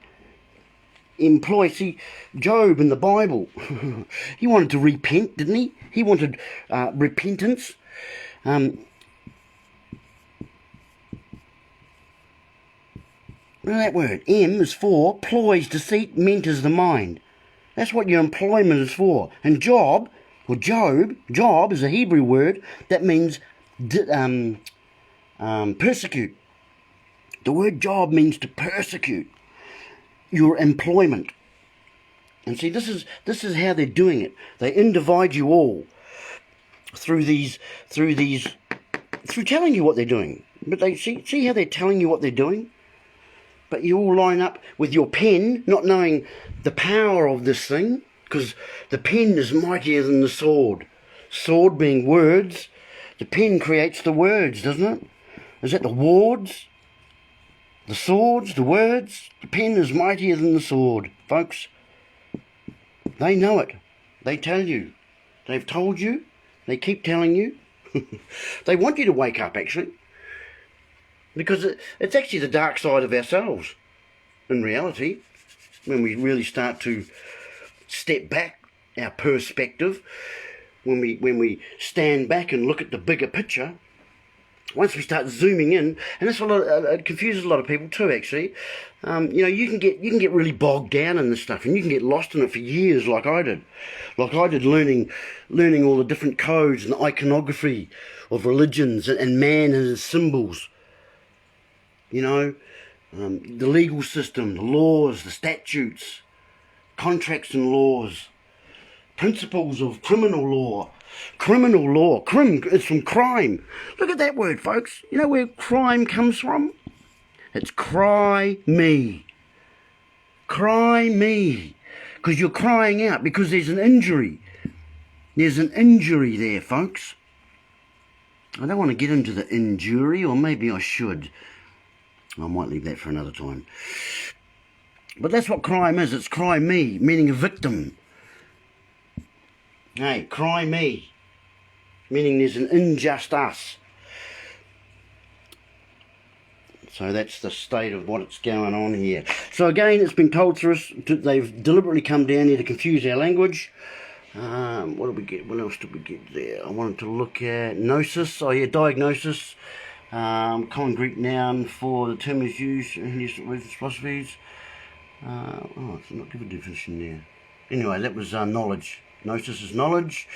See, Job in the Bible, he wanted to repent, didn't he? He wanted repentance. That word, M, is for ploys, deceit, mentors the mind. That's what your employment is for. And job, or job is a Hebrew word that means persecute. The word job means to persecute your employment. And see, this is how they're doing it. They individe you all through telling you what they're doing. But they see how they're telling you what they're doing? But you all line up with your pen, not knowing the power of this thing, because the pen is mightier than the sword. Sword being words. The pen creates the words, doesn't it? Is that the wards? The swords, the words? The pen is mightier than the sword, folks. They know it. They tell you. They've told you. They keep telling you. They want you to wake up, actually. Because it's actually the dark side of ourselves, in reality, when we really start to step back our perspective, when we stand back and look at the bigger picture, Once we start zooming in, and this it confuses a lot of people too, actually. You know, you can get really bogged down in this stuff, and you can get lost in it for years, like I did. Learning all the different codes and the iconography of religions and man and his symbols. You know, the legal system, the laws, the statutes, contracts and laws, principles of criminal law. Criminal law. Crim is from crime. Look at that word, folks. You know where crime comes from? It's cry me. Cry me. Because you're crying out because there's an injury. There's an injury there, folks. I don't want to get into the injury, or maybe I should. I might leave that for another time. But that's what crime is. It's cry me, meaning a victim. Hey, cry me, meaning there's an unjust us. So that's the state of what's going on here. So again, it's been told to us, they've deliberately come down here to confuse our language. What did we get? What else did we get there? I wanted to look at gnosis. Oh yeah, diagnosis. Common Greek noun for the term is used in religious philosophies. Oh, it's not give a definition there. Anyway, that was knowledge. Gnosis is knowledge.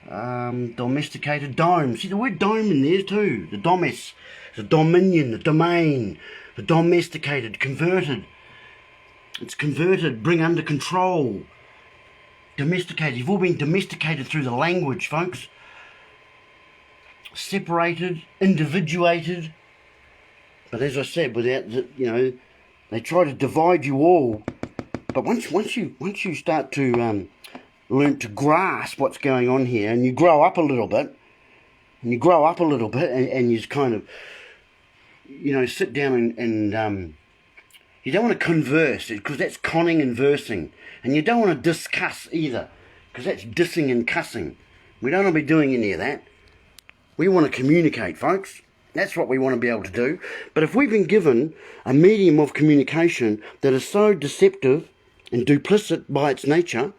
Domesticated, dome. See the word dome in there too. The domus, the dominion, the domain, the domesticated, converted. It's converted, bring under control. Domesticated. You've all been domesticated through the language, folks. Separated, individuated. But as I said, without the, you know, they try to divide you all. But once you start to learn to grasp what's going on here, and you grow up a little bit, and you just kind of, you know, sit down and you don't want to converse, because that's conning and versing. And you don't want to discuss either, because that's dissing and cussing. We don't want to be doing any of that. We want to communicate, folks. That's what we want to be able to do. But if we've been given a medium of communication that is so deceptive and duplicit by its nature,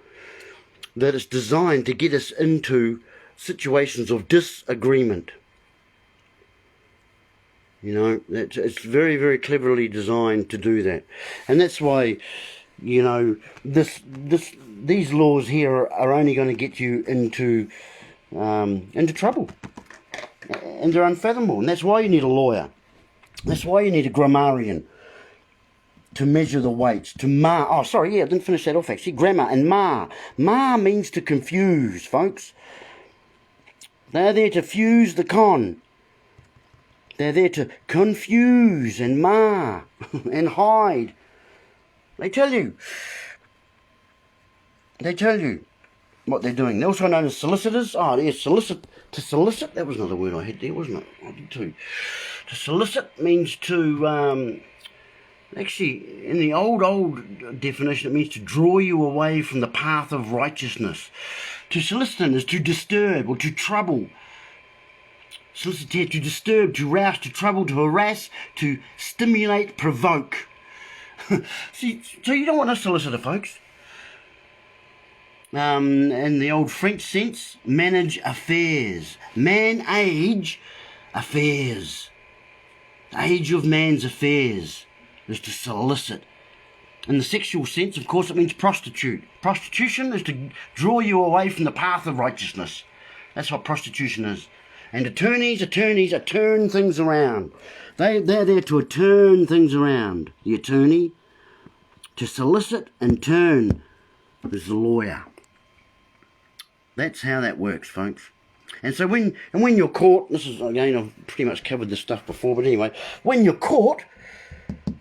that it's designed to get us into situations of disagreement. You know, it's very, very cleverly designed to do that. And that's why, you know, these laws here are only going to get you into trouble. And they're unfathomable. And that's why you need a lawyer. That's why you need a grammarian to measure the weights, to mar. Oh, sorry, yeah, I didn't finish that off actually. Grammar and mar. Mar means to confuse, folks. They're there to fuse the con. They're there to confuse and mar and hide. They tell you what they're doing. They're also known as solicitors. Oh, yes, to solicit. That was another word I had there, wasn't it? I did too. To solicit means to, actually, in the old definition, it means to draw you away from the path of righteousness. To solicit is to disturb or to trouble. Solicitaire, to disturb, to rouse, to trouble, to harass, to stimulate, provoke. See, so you don't want a solicitor, folks. In the old French sense, manage affairs. Manage affairs. The age of man's affairs is to solicit. In the sexual sense, of course, it means prostitute. Prostitution is to draw you away from the path of righteousness. That's what prostitution is. And attorneys turn things around. They're there to turn things around. The attorney, to solicit and turn, is the lawyer. That's how that works, folks. And so when you're caught, this is, again, I've pretty much covered this stuff before, but anyway, when you're caught,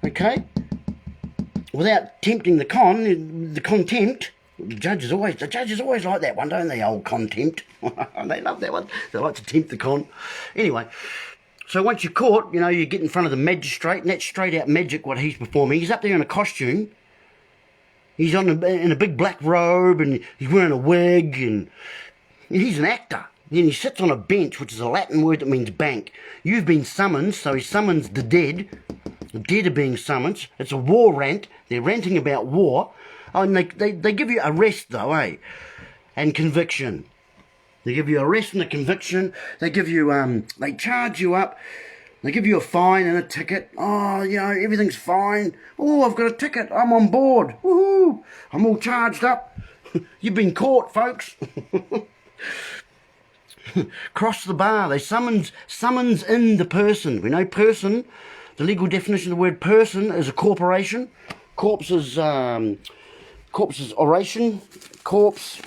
okay, without tempting the contempt, the judge is always like that one, don't they? Old contempt. They love that one. They like to tempt the con. Anyway, so once you're caught, you know, you get in front of the magistrate, and that's straight out magic what he's performing. He's up there in a costume. He's in a big black robe, and he's wearing a wig, and he's an actor. Then he sits on a bench, which is a Latin word that means bank. You've been summoned, so he summons the dead. The dead are being summoned. It's a war rant. They're ranting about war. Oh, and they give you arrest, though, eh? And conviction. They give you arrest and a conviction. They give you, they charge you up. They give you a fine and a ticket. Oh, you know, everything's fine. Oh, I've got a ticket. I'm on board. Woohoo! I'm all charged up. You've been caught, folks. Cross the bar. They summons in the person. We know person. The legal definition of the word person is a corporation. Corpse is oration. Corpse.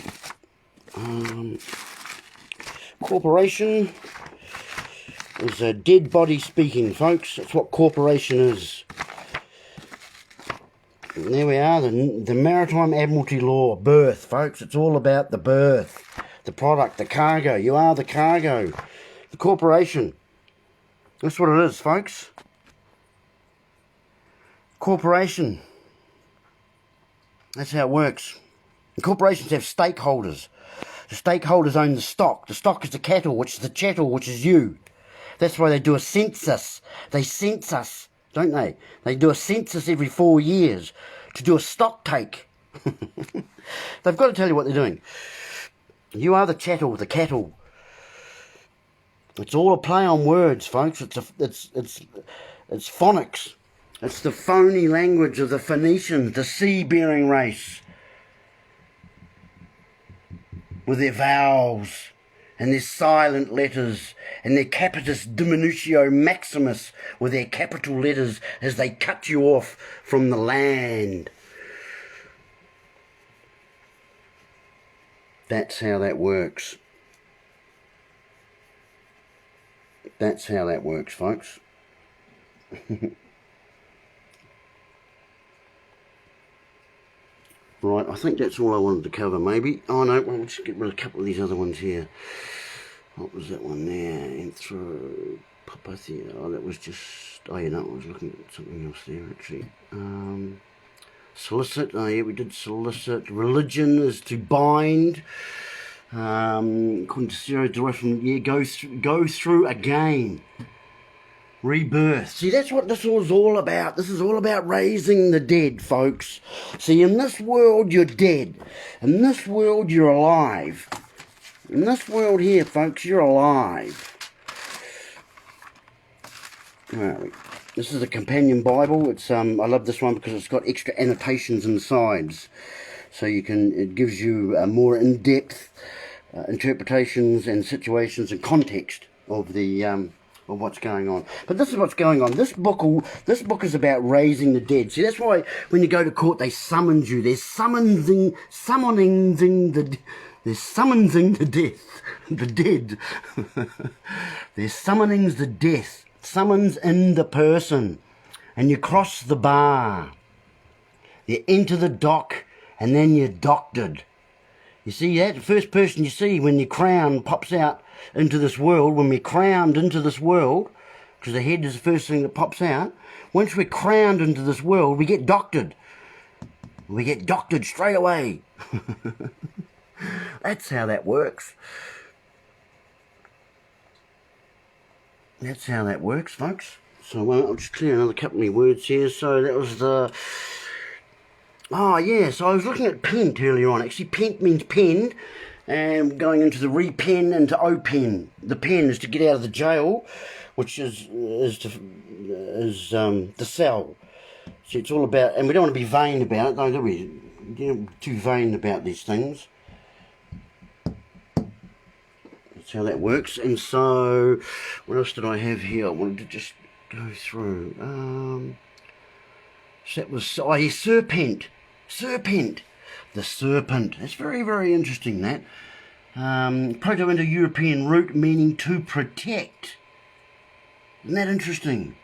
Corporation is a dead body speaking, folks. That's what corporation is. And there we are, the Maritime Admiralty Law, birth, folks. It's all about the birth, the product, the cargo. You are the cargo, the corporation. That's what it is, folks. Corporation. That's how it works. The corporations have stakeholders. The stakeholders own the stock. The stock is the cattle, which is the chattel, which is you. That's why they do a census. They census, don't they? They do a census every 4 years to do a stock take. They've got to tell you what they're doing. You are the chattel, the cattle. It's all a play on words, folks. It's phonics. It's the phony language of the Phoenicians, the sea-bearing race, with their vowels and their silent letters and their capitis diminutio maximus with their capital letters as they cut you off from the land. That's how that works. That's how that works, folks. Right, I think that's all I wanted to cover, maybe. Oh no, we'll just get rid of a couple of these other ones here. What was that one there? Anthropopathia. Oh, that was just... Oh, you know, I was looking at something else there, actually. Solicit. Oh, yeah, we did solicit. Religion is to bind. According to Sarah, derived from, yeah, go through again. Rebirth. See, that's what this was all about. This is all about raising the dead, folks. See, in this world, you're dead. In this world, you're alive. In this world here, folks, you're alive. Right. This is a companion Bible. It's I love this one because it's got extra annotations in the sides. So it gives you more in-depth interpretations and situations and context of the... of what's going on. But this is what's going on. This book is about raising the dead. See, that's why when you go to court, they summons you. They're summoning the death. The dead. They're summoning the death. Summons in the person. And you cross the bar. You enter the dock, and then you're doctored. You see that? The first person you see when your crown pops out into this world, when we're crowned into this world, because the head is the first thing that pops out, once we're crowned into this world, we get doctored. We get doctored straight away. That's how that works. That's how that works, folks. So I'll just clear another couple of words here. So that was the... Oh, yeah, so I was looking at pent earlier on. Actually, pent means penned, and going into the repen into open. The pen is to get out of the jail, which is the cell. So it's all about, and we don't want to be vain about it, though, do we? You know, too vain about these things. That's how that works. And so, what else did I have here? I wanted to just go through. So that was, oh, yeah, serpent. Serpent. The serpent. That's very, very interesting, that. Proto-Indo-European root meaning to protect. Isn't that interesting?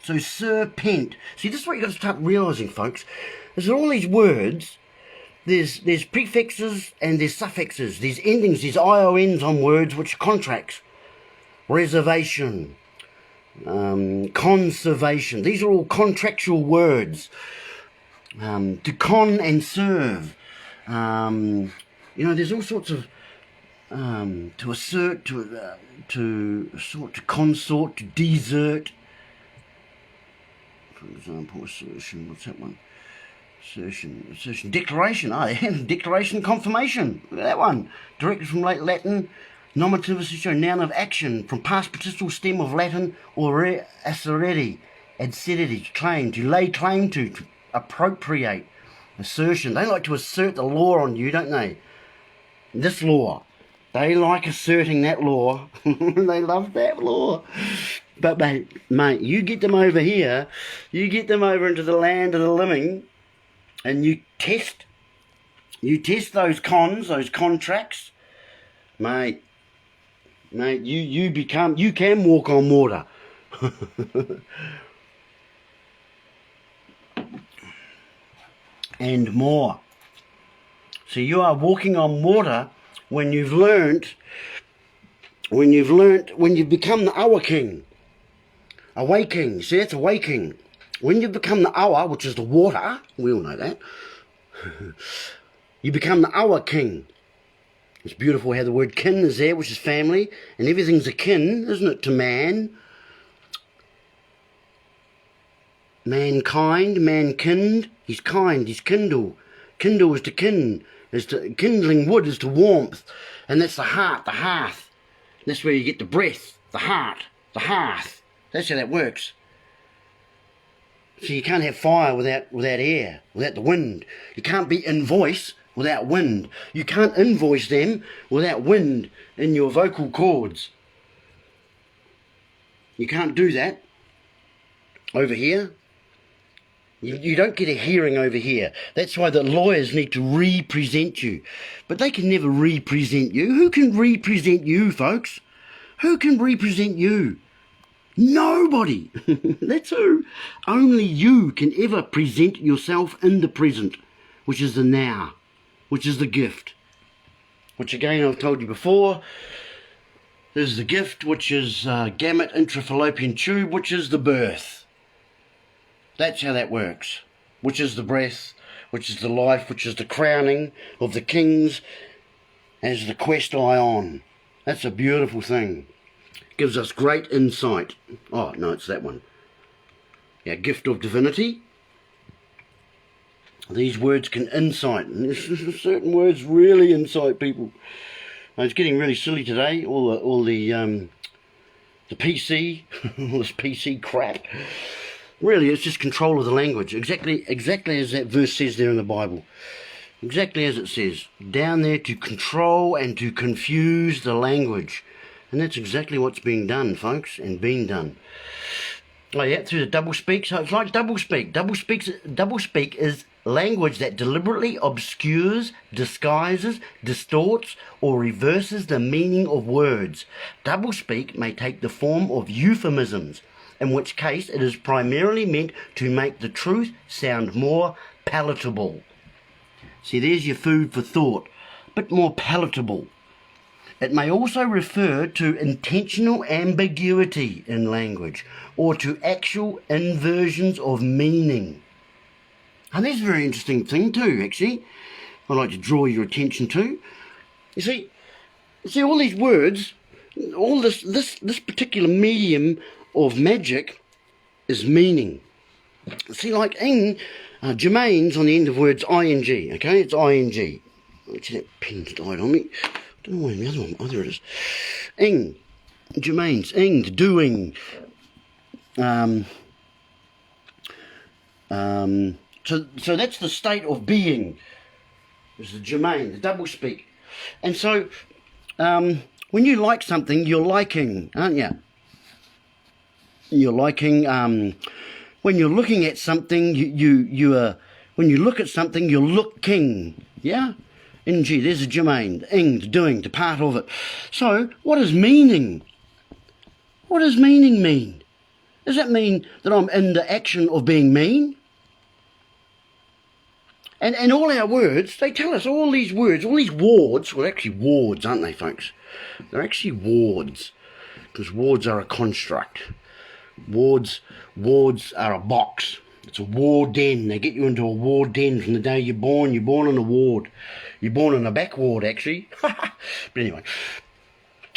So serpent. See, this is what you've got to start realising, folks. There's all these words. There's prefixes and there's suffixes. There's endings, there's IONs on words which are contracts. Reservation. Conservation. These are all contractual words. To con and serve. You know, there's all sorts of to assert, to assort, to consort, to desert. For example, assertion. What's that one? Assertion, declaration, declaration, confirmation. Look at that one. Directed from late Latin, nominative assertio, noun of action, from past participle stem of Latin, or asserere, adsedere, to claim, to lay claim to appropriate. Assertion. They like to assert the law on you, don't they? This law. They like asserting that law. They love that law. But mate, you get them over here, you get them over into the land of the living, and you test those contracts, mate, you can walk on water. And more. So you are walking on water when you've become the Awa King. Awaking. See, that's awaking. When you become the Awa, which is the water, we all know that, you become the Awa King. It's beautiful how the word kin is there, which is family, and everything's a kin, isn't it, to man? Mankind, mankind, he's kind, he's kindle. Kindle is to kin, kindling wood is to warmth, and that's the heart, the hearth. That's where you get the breath, the heart, the hearth. That's how that works. So you can't have fire without air, without the wind. You can't be in voice without wind. You can't invoice them without wind in your vocal cords. You can't do that over here. You don't get a hearing over here. That's why the lawyers need to represent you. But they can never represent you. Who can represent you, folks? Who can represent you? Nobody. That's who. Only you can ever present yourself in the present, which is the now, which is the gift. Which again, I've told you before, is the gift, which is gamete intrafallopian tube, which is the birth. That's how that works. Which is the breath, which is the life, which is the crowning of the kings as the quest eye on. That's a beautiful thing. Gives us great insight. Oh, no, it's that one. Yeah, gift of divinity. These words can insight. And certain words really incite people. It's getting really silly today. All the PC, all this PC crap. Really, it's just control of the language. Exactly as that verse says there in the Bible. Exactly as it says. Down there to control and to confuse the language. And that's exactly what's being done, folks, and being done. Oh yeah, through the double speak. So it's like double speak. Double speak is language that deliberately obscures, disguises, distorts, or reverses the meaning of words. Double speak may take the form of euphemisms, in which case it is primarily meant to make the truth sound more palatable. See, there's your food for thought. A bit more palatable. It may also refer to intentional ambiguity in language, or to actual inversions of meaning. And that's a very interesting thing too, actually. I'd like to draw your attention to. You see all these words, all this particular medium of magic is meaning. See, like ing, Jermaine's on the end of words ing, okay? It's ing. Actually, that pen's died on me. I don't know where the other one, oh, there it is. Ing, Jermaine's, ing, doing. So that's the state of being. It's the Jermaine, the double speak. And so, when you like something, you're liking, aren't you? You're liking, when you're looking at something, when you look at something, you're looking, yeah? Ng, there's a Jermaine, ing, doing, the part of it. So, what is meaning? What does meaning mean? Does that mean that I'm in the action of being mean? And all our words, they tell us all these words, all these wards, well, actually wards, aren't they, folks? They're actually wards, because wards are a construct. Wards are a box. It's a war den. They get you into a war den from the day you're born. You're born in a ward. You're born in a back ward, actually. But anyway.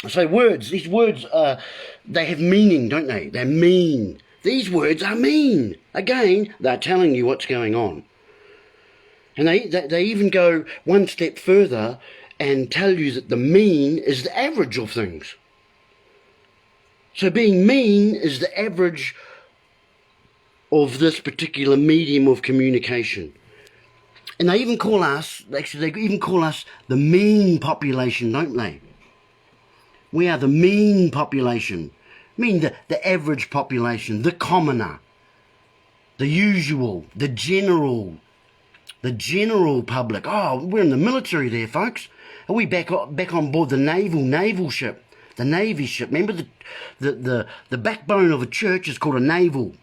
So words, these words, they have meaning, don't they? They're mean. These words are mean. Again, they're telling you what's going on. And they even go one step further and tell you that the mean is the average of things. So being mean is the average of this particular medium of communication. And they even call us, actually they even call us the mean population, don't they? We are the mean population. I mean the average population, the commoner, the usual, the general public. Oh, we're in the military there, folks. Are we back on board the naval ship? The Navy ship. Remember the backbone of a church is called a naval.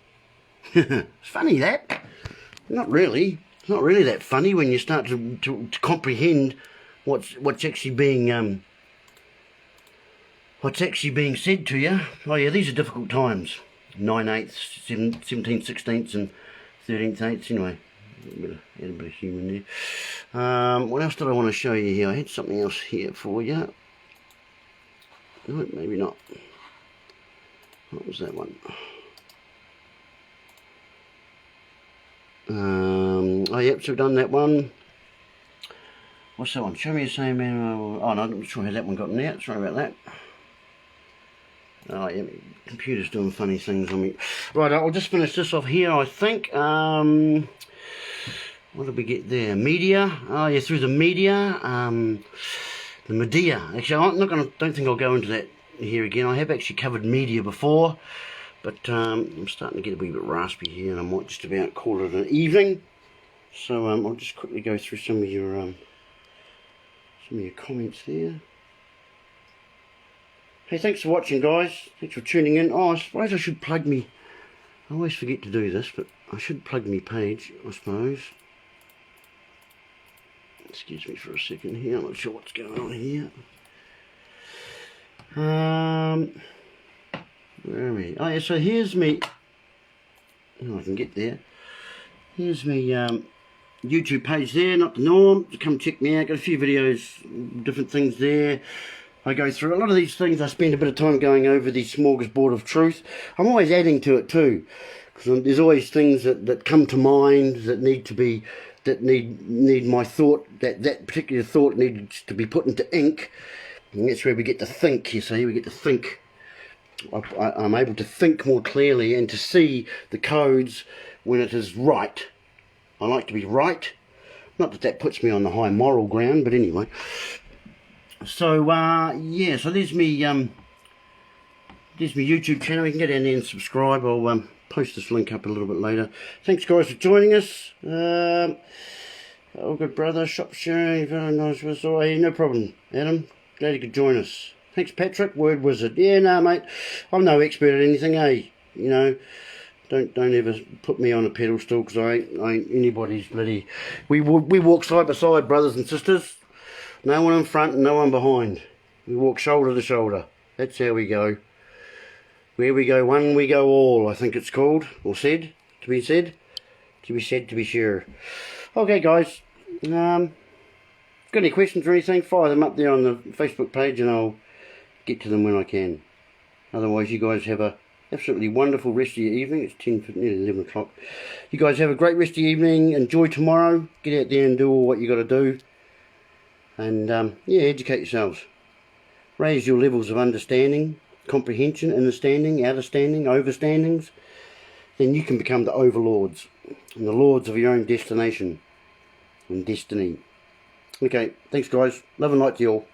It's funny that. Not really. It's not really that funny when you start to comprehend what's actually being said to you. Oh yeah, these are difficult times. 9/8, 17th, 16th, and 13th, 8th. Anyway, add a bit of humour in there. What else did I want to show you here? I had something else here for you. No, maybe not. What was that one? Oh, yep, so we've done that one. What's that one? Show me the same man. Oh, no, I'm not sure how that one got in there. Sorry about that. Oh, yeah, my computer's doing funny things on me. Right, I'll just finish this off here, I think. What did we get there? Media. Oh, yeah, through the media. The media. Actually, don't think I'll go into that here again. I have actually covered media before, but I'm starting to get a wee bit raspy here, and I might just about call it an evening. So I'll just quickly go through some of your comments there. Hey, thanks for watching, guys. Thanks for tuning in. Oh, I suppose I should plug me. I always forget to do this, but I should plug me page, I suppose. Excuse me for a second here. I'm not sure what's going on here. Where are we? Oh yeah, so here's me. Oh, I can get there. Here's me YouTube page there, not the norm. Come check me out. Got a few videos, different things there. I go through a lot of these things. I spend a bit of time going over the smorgasbord of truth. I'm always adding to it too, because there's always things that come to mind that need to be, that need my thought, that particular thought needs to be put into ink, and that's where we get to think. You see, we get to think. I'm able to think more clearly and to see the codes when it is right. I like to be right. Not that that puts me on the high moral ground, but anyway. So yeah, so there's me YouTube channel. You can get in there and subscribe. I'll post this link up a little bit later. Thanks, guys, for joining us. Oh, good brother, shop sharing, very nice. Hey, no problem, Adam. Glad you could join us. Thanks, Patrick, word wizard. Yeah, no, mate, I'm no expert at anything, eh? You know, don't ever put me on a pedestal, because I ain't anybody's bloody. We walk side by side, brothers and sisters. No one in front and no one behind. We walk shoulder to shoulder. That's how we go. Where we go one, we go all, I think it's called, or said, to be said, to be sure. Okay, guys, got any questions or anything, fire them up there on the Facebook page and I'll get to them when I can. Otherwise, you guys have a absolutely wonderful rest of your evening. It's 10, nearly 11 o'clock. You guys have a great rest of your evening. Enjoy tomorrow. Get out there and do all what you got to do. And yeah, educate yourselves. Raise your levels of understanding, comprehension, understanding, understanding, overstandings. Then you can become the overlords and the lords of your own destination and destiny. Okay, thanks, guys. Love and light to you all.